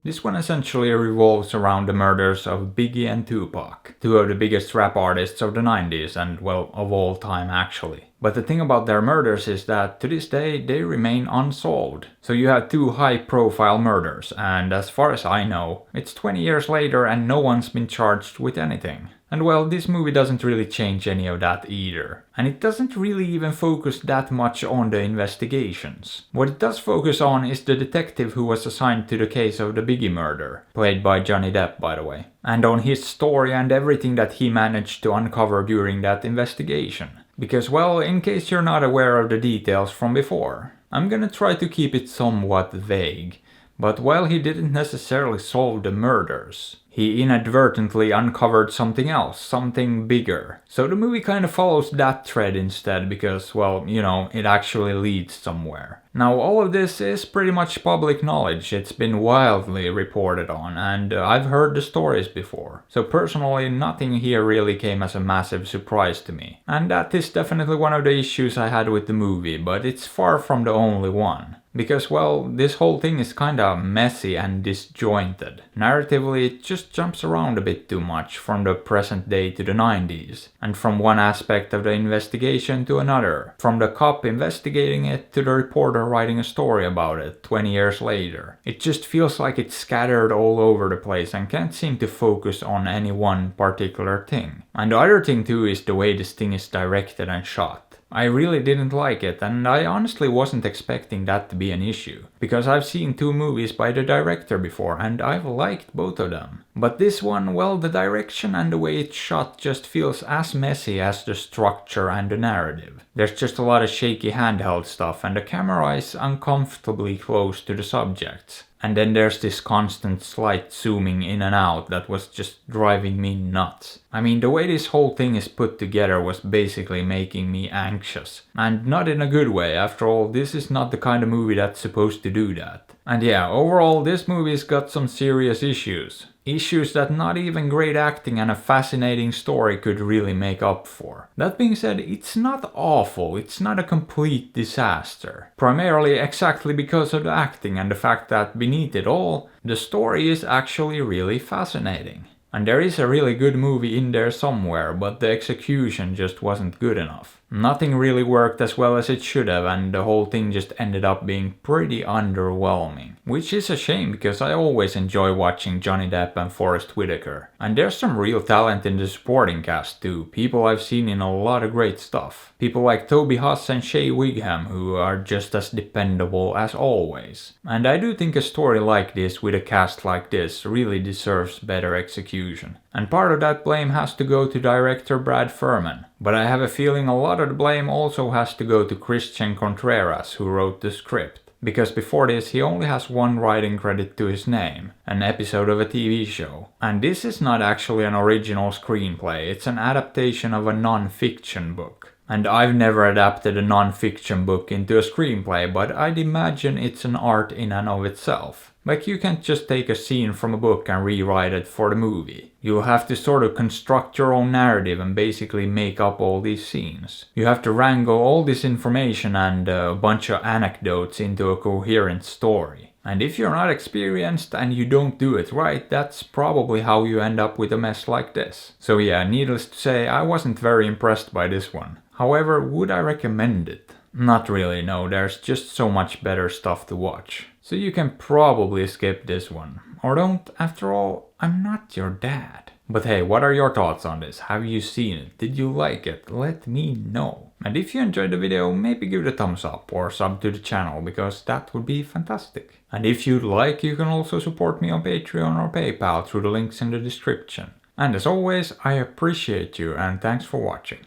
This one essentially revolves around the murders of Biggie and Tupac, two of the biggest rap artists of the 90s and, well, of all time actually. But the thing about their murders is that to this day they remain unsolved. So you have two high-profile murders, and as far as I know, it's 20 years later and no one's been charged with anything. And well, this movie doesn't really change any of that either. And it doesn't really even focus that much on the investigations. What it does focus on is the detective who was assigned to the case of the Biggie murder, played by Johnny Depp by the way, and on his story and everything that he managed to uncover during that investigation. Because well, in case you're not aware of the details from before, I'm gonna try to keep it somewhat vague. But while he didn't necessarily solve the murders, he inadvertently uncovered something else, something bigger. So the movie kind of follows that thread instead because, well, you know, it actually leads somewhere. Now all of this is pretty much public knowledge, it's been wildly reported on, and I've heard the stories before. So personally, nothing here really came as a massive surprise to me. And that is definitely one of the issues I had with the movie, but it's far from the only one. Because, well, this whole thing is kinda messy and disjointed. Narratively, it just jumps around a bit too much from the present day to the 90s, and from one aspect of the investigation to another, from the cop investigating it to the reporter writing a story about it 20 years later. It just feels like it's scattered all over the place and can't seem to focus on any one particular thing. And the other thing too is the way this thing is directed and shot. I really didn't like it, and I honestly wasn't expecting that to be an issue, because I've seen two movies by the director before and I've liked both of them. But this one, well, the direction and the way it's shot just feels as messy as the structure and the narrative. There's just a lot of shaky handheld stuff and the camera is uncomfortably close to the subjects. And then there's this constant slight zooming in and out that was just driving me nuts. I mean, the way this whole thing is put together was basically making me anxious. And not in a good way, after all, this is not the kind of movie that's supposed to do that. And yeah, overall, this movie's got some serious issues. Issues that not even great acting and a fascinating story could really make up for. That being said, it's not awful, it's not a complete disaster. Primarily exactly because of the acting and the fact that beneath it all, the story is actually really fascinating. And there is a really good movie in there somewhere, but the execution just wasn't good enough. Nothing really worked as well as it should have, and the whole thing just ended up being pretty underwhelming. Which is a shame, because I always enjoy watching Johnny Depp and Forest Whitaker. And there's some real talent in the supporting cast too, people I've seen in a lot of great stuff. People like Toby Huss and Shea Wigham, who are just as dependable as always. And I do think a story like this with a cast like this really deserves better execution. And part of that blame has to go to director Brad Furman. But I have a feeling a lot of the blame also has to go to Christian Contreras, who wrote the script. Because before this he only has one writing credit to his name, an episode of a TV show. And this is not actually an original screenplay, it's an adaptation of a non-fiction book. And I've never adapted a non-fiction book into a screenplay, but I'd imagine it's an art in and of itself. Like, you can't just take a scene from a book and rewrite it for the movie. You'll have to sort of construct your own narrative and basically make up all these scenes. You have to wrangle all this information and a bunch of anecdotes into a coherent story. And if you're not experienced and you don't do it right, that's probably how you end up with a mess like this. So yeah, needless to say, I wasn't very impressed by this one. However, would I recommend it? Not really, no, there's just so much better stuff to watch. So you can probably skip this one. Or don't, after all, I'm not your dad. But hey, what are your thoughts on this? Have you seen it? Did you like it? Let me know. And if you enjoyed the video, maybe give it a thumbs up or sub to the channel, because that would be fantastic. And if you'd like, you can also support me on Patreon or PayPal through the links in the description. And as always, I appreciate you and thanks for watching.